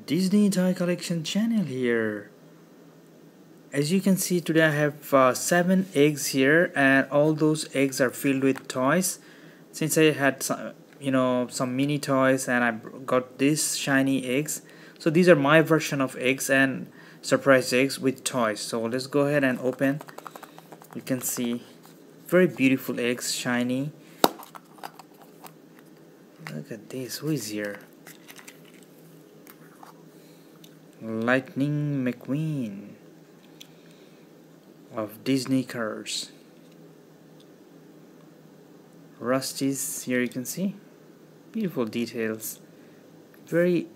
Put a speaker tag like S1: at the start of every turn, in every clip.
S1: Disney Toy Collection channel here. As you can see, today I have 7 eggs here, and all those eggs are filled with toys. Since I had some mini toys, and I got these shiny eggs, so these are my version of eggs and surprise eggs with toys. So let's go ahead and open. You can see very beautiful eggs, shiny. Look at this. Who is here? Lightning McQueen of Disney Cars. Rusty's here, you can see beautiful details, very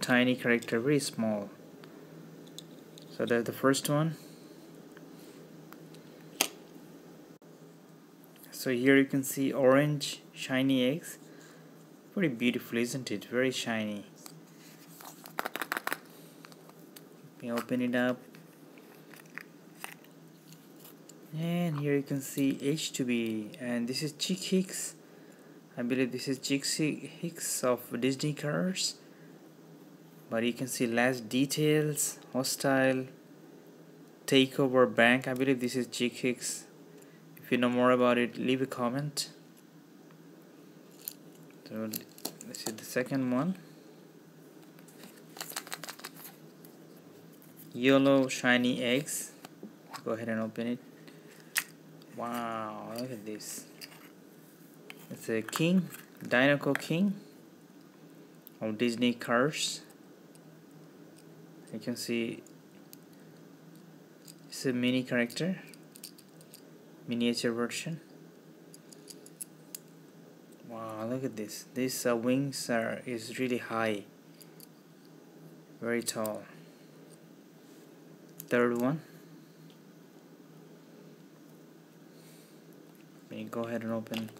S1: tiny character, very small. So that's the first one. So here you can see orange shiny eggs, very beautiful, isn't it? Very shiny. Let me open it up. And here you can see H2B, and this is Chick Hicks. I believe this is Chick Hicks of Disney Cars. But you can see last details, hostile, takeover bank. I believe this is Chick Hicks. If you know more about it, leave a comment. So let's see the second one. Yellow shiny eggs. Go ahead and open it. Wow, look at this. It's a king, Dinoco king of Disney Cars. You can see it's a mini character, miniature version. Wow, look at this. These wings is really high, very tall. Third one. Let me go ahead and open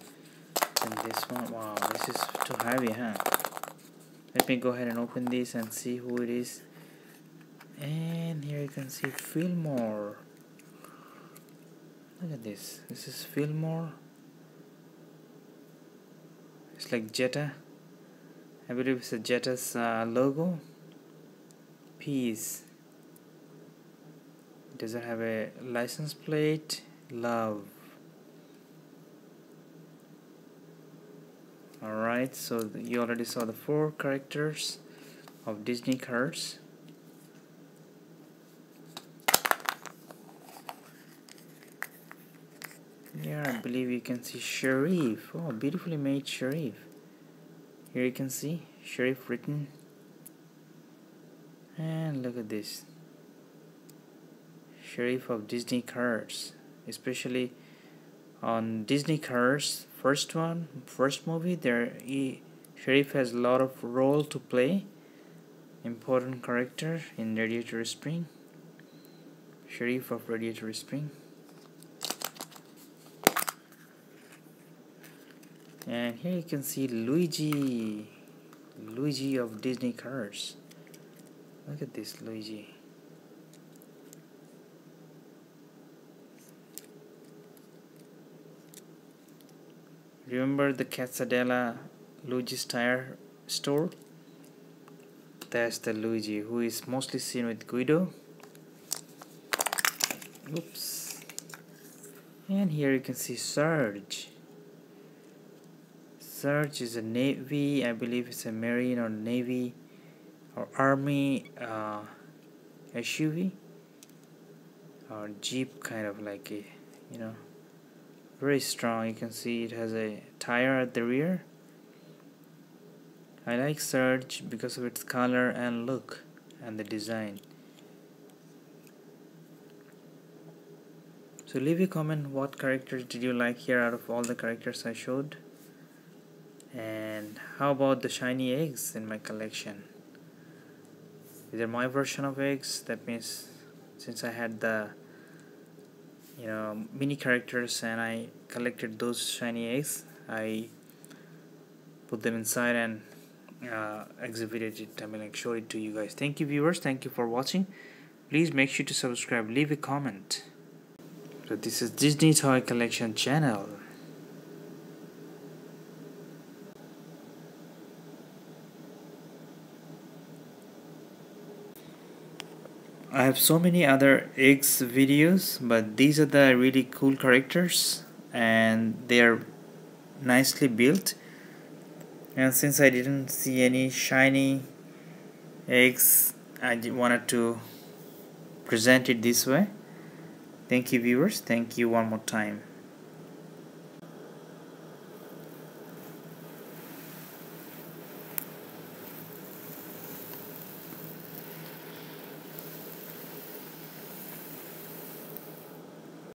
S1: this one. Wow, this is too heavy, huh? Let me go ahead and open this and see who it is. And here you can see Fillmore. Look at this. This is Fillmore. It's like Jetta. I believe it's a Jetta's logo. Peace. It doesn't have a license plate. Love. Alright, so you already saw the 4 characters of Disney Cars. Here I believe you can see Sheriff. Oh, beautifully made Sheriff. Here you can see Sheriff written. And look at this. Sheriff of Disney Cars. Especially on Disney Cars first movie, Sheriff has a lot of role to play, important character in Radiator Spring. Sheriff of Radiator Spring. And here you can see Luigi of Disney Cars. Look at this Luigi. Remember the Casadella Luigi's tire store? That's the Luigi who is mostly seen with Guido. Oops. And here you can see Surge. Surge is a Navy, I believe it's a Marine or Navy or Army SUV or Jeep, kind of like a, very strong. You can see it has a tire at the rear. I like Surge because of its color and look and the design. So leave a comment, what characters did you like here out of all the characters I showed? And how about the shiny eggs in my collection? These are my version of eggs. That means since I had the mini characters and I collected those shiny eggs, I put them inside and exhibited it. I mean, like, showed it to you guys. Thank you, viewers. Thank you for watching. Please make sure to subscribe, leave a comment. So this is Disney Toy Collection channel. I have so many other eggs videos, but these are the really cool characters and they are nicely built. And since I didn't see any shiny eggs, I wanted to present it this way. Thank you viewers, thank you one more time.